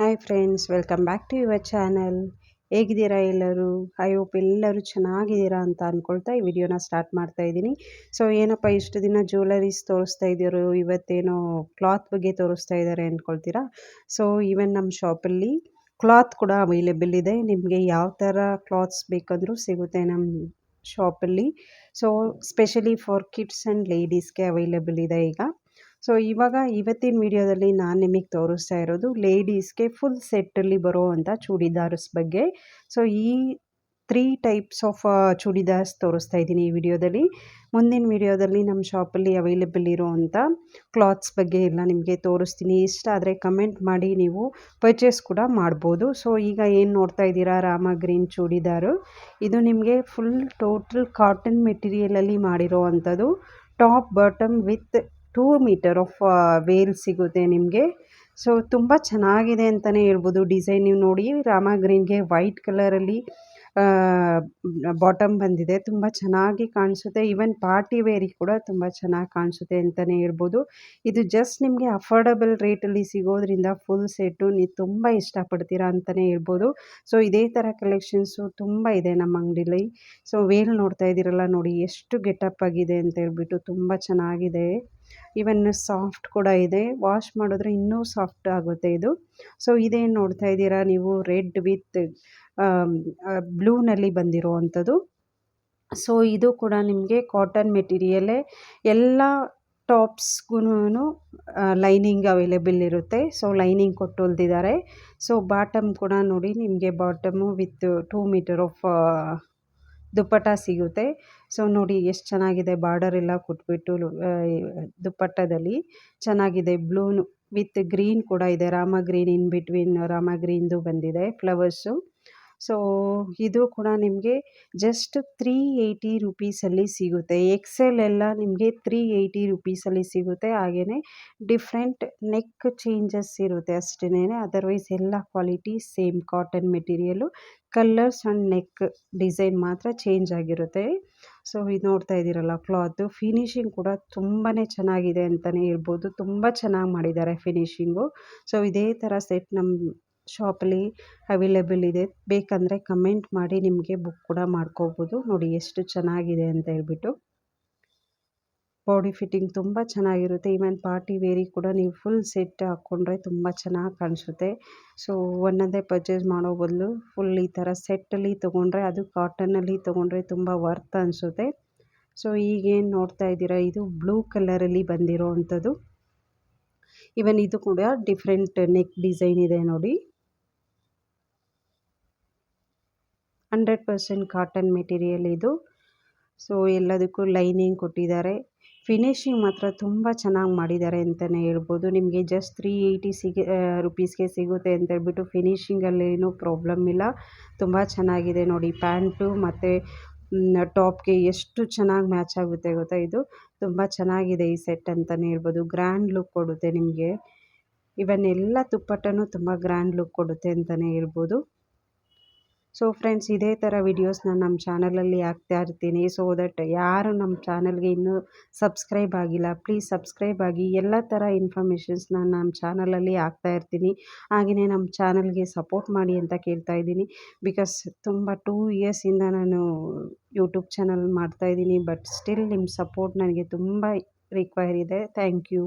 Hi friends, welcome back to your channel. ಹೇಗಿದ್ದೀರಾ ಎಲ್ಲರೂ? I hope ಎಲ್ಲರೂ ಚೆನ್ನಾಗಿದ್ದೀರಾ ಅಂತ ಅಂದ್ಕೊಳ್ತಾ ಈ ವಿಡಿಯೋನ ಸ್ಟಾರ್ಟ್ ಮಾಡ್ತಾ ಇದ್ದೀನಿ. ಸೊ ಏನಪ್ಪ ಇಷ್ಟು ದಿನ ಜ್ಯುವೆಲರೀಸ್ ತೋರಿಸ್ತಾ ಇದ್ದೀರೋ, ಇವತ್ತೇನೋ ಕ್ಲಾತ್ ಬಗ್ಗೆ ತೋರಿಸ್ತಾ ಇದ್ದಾರೆ ಅಂದ್ಕೊಳ್ತೀರಾ. ಸೊ ಈವನ್ ನಮ್ಮ ಶಾಪಲ್ಲಿ ಕ್ಲಾತ್ ಕೂಡ ಅವೈಲೇಬಲ್ ಇದೆ. ನಿಮಗೆ ಯಾವ ಥರ ಕ್ಲಾತ್ಸ್ ಬೇಕಂದ್ರೂ ಸಿಗುತ್ತೆ ನಮ್ಮ ಶಾಪಲ್ಲಿ. So specially for kids and ಲೇಡೀಸ್ಗೆ ಅವೈಲೇಬಲ್ ಇದೆ ಈಗ. ಸೊ ಇವತ್ತಿನ ವಿಡಿಯೋದಲ್ಲಿ ನಾನು ನಿಮಗೆ ತೋರಿಸ್ತಾ ಇರೋದು ಲೇಡೀಸ್ಗೆ ಫುಲ್ ಸೆಟ್ಟಲ್ಲಿ ಬರುವಂಥ ಚೂಡಿದಾರ್ಸ್ ಬಗ್ಗೆ. ಸೊ ಈ 3 ಟೈಪ್ಸ್ ಆಫ್ ಚೂಡಿದಾರ್ಸ್ ತೋರಿಸ್ತಾ ಇದ್ದೀನಿ ಈ ವಿಡಿಯೋದಲ್ಲಿ. ಮುಂದಿನ ವಿಡಿಯೋದಲ್ಲಿ ನಮ್ಮ ಶಾಪಲ್ಲಿ ಅವೈಲೇಬಲ್ ಇರೋವಂಥ ಕ್ಲಾತ್ಸ್ ಬಗ್ಗೆ ಎಲ್ಲ ನಿಮಗೆ ತೋರಿಸ್ತೀನಿ. ಇಷ್ಟ ಆದರೆ ಕಮೆಂಟ್ ಮಾಡಿ, ನೀವು ಪರ್ಚೇಸ್ ಕೂಡ ಮಾಡ್ಬೋದು. ಸೊ ಈಗ ಏನು ನೋಡ್ತಾ ಇದ್ದೀರಾ, ರಾಮ ಗ್ರೀನ್ ಚೂಡಿದಾರು. ಇದು ನಿಮಗೆ ಫುಲ್ ಟೋಟಲ್ ಕಾಟನ್ ಮೆಟೀರಿಯಲಲ್ಲಿ ಮಾಡಿರೋ ಅಂಥದ್ದು. Top bottom with 2 metre of veil ಸಿಗುತ್ತೆ ನಿಮಗೆ. ಸೊ ತುಂಬ ಚೆನ್ನಾಗಿದೆ ಅಂತಲೇ ಹೇಳ್ಬೋದು. ಡಿಸೈನ್ ನೀವು ನೋಡಿ, ರಾಮ ಗ್ರೀನ್ಗೆ ವೈಟ್ ಕಲರಲ್ಲಿ ಬಾಟಮ್ ಬಂದಿದೆ. ತುಂಬ ಚೆನ್ನಾಗಿ ಕಾಣಿಸುತ್ತೆ. ಈವನ್ ಪಾರ್ಟಿ ವೇರಿಗೆ ಕೂಡ ತುಂಬ ಚೆನ್ನಾಗಿ ಕಾಣಿಸುತ್ತೆ ಅಂತಲೇ ಹೇಳ್ಬೋದು. ಇದು ಜಸ್ಟ್ ನಿಮಗೆ ಅಫೋರ್ಡಬಲ್ ರೇಟಲ್ಲಿ ಸಿಗೋದ್ರಿಂದ ಫುಲ್ ಸೆಟ್ಟು ನೀವು ತುಂಬ ಇಷ್ಟಪಡ್ತೀರಾ ಅಂತಲೇ ಹೇಳ್ಬೋದು. ಸೊ ಇದೇ ಥರ ಕಲೆಕ್ಷನ್ಸು ತುಂಬ ಇದೆ ನಮ್ಮ ಅಂಗಡಿಲಿ. ಸೊ ವೇಲ್ ನೋಡ್ತಾ ಇದ್ದೀರಲ್ಲ, ನೋಡಿ ಎಷ್ಟು ಗೆಟಪ್ ಆಗಿದೆ ಅಂತ ಹೇಳ್ಬಿಟ್ಟು, ತುಂಬ ಚೆನ್ನಾಗಿದೆ. ಈವನ್ ಸಾಫ್ಟ್ ಕೂಡ ಇದೆ. ವಾಶ್ ಮಾಡಿದ್ರೆ ಇನ್ನೂ ಸಾಫ್ಟ್ ಆಗುತ್ತೆ ಇದು. ಸೊ ಇದೇನು ನೋಡ್ತಾ ಇದ್ದೀರಾ ನೀವು, ರೆಡ್ ವಿತ್ ಬ್ಲೂನಲ್ಲಿ ಬಂದಿರೋ ಅಂಥದ್ದು. ಸೊ ಇದು ಕೂಡ ನಿಮಗೆ ಕಾಟನ್ ಮೆಟೀರಿಯಲೇ. ಎಲ್ಲ ಟಾಪ್ಸ್ಗೂ ಲೈನಿಂಗ್ ಅವೈಲೇಬಲ್ ಇರುತ್ತೆ. ಸೊ ಲೈನಿಂಗ್ ಕೊಟ್ಟು ಹೊಲ್ದಿದ್ದಾರೆ. ಸೊ ಬಾಟಮ್ ಕೂಡ ನೋಡಿ, ನಿಮಗೆ ಬಾಟಮು ವಿತ್ 2 ಮೀಟರ್ ಆಫ್ ದುಪ್ಪಟ್ಟ ಸಿಗುತ್ತೆ. ಸೊ ನೋಡಿ ಎಷ್ಟು ಚೆನ್ನಾಗಿದೆ, ಬಾರ್ಡರ್ ಎಲ್ಲ ಕೊಟ್ಬಿಟ್ಟು ದುಪ್ಪಟ್ಟದಲ್ಲಿ ಚೆನ್ನಾಗಿದೆ. ಬ್ಲೂ ವಿತ್ ಗ್ರೀನ್ ಕೂಡ ಇದೆ. Rama green in between Rama ಗ್ರೀನ್ದು ಬಂದಿದೆ ಫ್ಲವರ್ಸು. ಸೊ ಇದು ಕೂಡ ನಿಮಗೆ ಜಸ್ಟ್ 380 ರುಪೀಸಲ್ಲಿ ಸಿಗುತ್ತೆ. ಎಕ್ಸೆಲ್ ಎಲ್ಲ ನಿಮಗೆ 380 ರುಪೀಸಲ್ಲಿ ಸಿಗುತ್ತೆ. ಹಾಗೆಯೇ ಡಿಫ್ರೆಂಟ್ ನೆಕ್ ಚೇಂಜಸ್ ಇರುತ್ತೆ ಅಷ್ಟೇ. ಅದರ್ವೈಸ್ ಎಲ್ಲ quality same cotton material. Colours and neck design ಮಾತ್ರ ಚೇಂಜ್ ಆಗಿರುತ್ತೆ. ಸೊ ಇದು ನೋಡ್ತಾ ಇದ್ದೀರಲ್ಲ, ಕ್ಲಾತು ಫಿನಿಶಿಂಗ್ ಕೂಡ ತುಂಬಾ ಚೆನ್ನಾಗಿದೆ ಅಂತಲೇ ಹೇಳ್ಬೋದು. ತುಂಬ ಚೆನ್ನಾಗಿ ಮಾಡಿದ್ದಾರೆ ಫಿನಿಶಿಂಗು. ಸೊ ಇದೇ ಥರ ಸೆಟ್ ನಮ್ಮ ಶಾಪಲ್ಲಿ ಅವೈಲೇಬಲ್ ಇದೆ. ಬೇಕಂದರೆ ಕಮೆಂಟ್ ಮಾಡಿ, ನಿಮಗೆ ಬುಕ್ ಕೂಡ ಮಾಡ್ಕೋಬೋದು. ನೋಡಿ ಎಷ್ಟು ಚೆನ್ನಾಗಿದೆ ಅಂತ ಹೇಳ್ಬಿಟ್ಟು. ಬಾಡಿ ಫಿಟ್ಟಿಂಗ್ ತುಂಬ ಚೆನ್ನಾಗಿರುತ್ತೆ. ಈವನ್ ಪಾರ್ಟಿ ವೇರಿಗೆ ಕೂಡ ನೀವು ಫುಲ್ ಸೆಟ್ ಹಾಕ್ಕೊಂಡ್ರೆ ತುಂಬ ಚೆನ್ನಾಗಿ ಕಾಣಿಸುತ್ತೆ. ಸೊ ಒಂದೊಂದೇ ಪರ್ಚೇಸ್ ಮಾಡೋ ಬದಲು ಫುಲ್ ಈ ಥರ ಸೆಟ್ಟಲ್ಲಿ ತೊಗೊಂಡ್ರೆ, ಅದು ಕಾಟನಲ್ಲಿ ತೊಗೊಂಡ್ರೆ ತುಂಬ ವರ್ತ್ ಅನಿಸುತ್ತೆ. ಸೊ ಈಗೇನು ನೋಡ್ತಾ ಇದ್ದೀರಾ, ಇದು ಬ್ಲೂ ಕಲರಲ್ಲಿ ಬಂದಿರೋ ಅಂಥದ್ದು. ಈವನ್ ಇದು ಕೂಡ ಡಿಫ್ರೆಂಟ್ ನೆಕ್ ಡಿಸೈನ್ ಇದೆ ನೋಡಿ. 100% ಕಾಟನ್ ಮೆಟೀರಿಯಲ್ ಇದು. ಸೊ ಎಲ್ಲದಕ್ಕೂ ಲೈನಿಂಗ್ ಕೊಟ್ಟಿದ್ದಾರೆ. ಫಿನಿಶಿಂಗ್ ಮಾತ್ರ ತುಂಬ ಚೆನ್ನಾಗಿ ಮಾಡಿದ್ದಾರೆ ಅಂತಲೇ ಹೇಳ್ಬೋದು. ನಿಮಗೆ ಜಸ್ಟ್ 380 ರುಪೀಸ್ಗೆ ಸಿಗುತ್ತೆ ಅಂತ ಹೇಳ್ಬಿಟ್ಟು ಫಿನಿಶಿಂಗಲ್ಲೇನೂ ಪ್ರಾಬ್ಲಮ್ ಇಲ್ಲ. ತುಂಬ ಚೆನ್ನಾಗಿದೆ ನೋಡಿ. ಪ್ಯಾಂಟು ಮತ್ತು ಟಾಪ್ಗೆ ಎಷ್ಟು ಚೆನ್ನಾಗಿ ಮ್ಯಾಚ್ ಆಗುತ್ತೆ ಗೊತ್ತಾ. ಇದು ತುಂಬ ಚೆನ್ನಾಗಿದೆ ಈ ಸೆಟ್ ಅಂತಲೇ ಹೇಳ್ಬೋದು. ಗ್ರ್ಯಾಂಡ್ ಲುಕ್ ಕೊಡುತ್ತೆ ನಿಮಗೆ. ಇವನ್ ಎಲ್ಲ ದುಪ್ಪಟ್ಟನೂ ತುಂಬ ಗ್ರ್ಯಾಂಡ್ ಲುಕ್ ಕೊಡುತ್ತೆ ಅಂತಲೇ ಹೇಳ್ಬೋದು. ಸೊ ಫ್ರೆಂಡ್ಸ್, ಇದೇ ಥರ ವಿಡಿಯೋಸ್ನ ನಮ್ಮ ಚಾನಲಲ್ಲಿ ಹಾಕ್ತಾ ಇರ್ತೀನಿ. ಸೊ ದಟ್ ಯಾರು ನಮ್ಮ ಚಾನಲ್ಗೆ ಇನ್ನೂ ಸಬ್ಸ್ಕ್ರೈಬ್ ಆಗಿಲ್ಲ, ಪ್ಲೀಸ್ ಸಬ್ಸ್ಕ್ರೈಬ್ ಆಗಿ. ಎಲ್ಲ ಥರ ಇನ್ಫಾರ್ಮೇಷನ್ಸ್ನ ನಮ್ಮ ಚಾನಲಲ್ಲಿ ಹಾಕ್ತಾ ಇರ್ತೀನಿ. ಹಾಗೆಯೇ ನಮ್ಮ ಚಾನಲ್ಗೆ ಸಪೋರ್ಟ್ ಮಾಡಿ ಅಂತ ಕೇಳ್ತಾ ಇದ್ದೀನಿ. ಬಿಕಾಸ್ ತುಂಬ 2 ಇಯರ್ಸಿಂದ ನಾನು ಯೂಟ್ಯೂಬ್ ಚಾನಲ್ ಮಾಡ್ತಾಯಿದ್ದೀನಿ. ಬಟ್ ಸ್ಟಿಲ್ ನಿಮ್ಮ ಸಪೋರ್ಟ್ ನನಗೆ ತುಂಬ ರಿಕ್ವೈರ್ ಇದೆ. Thank you.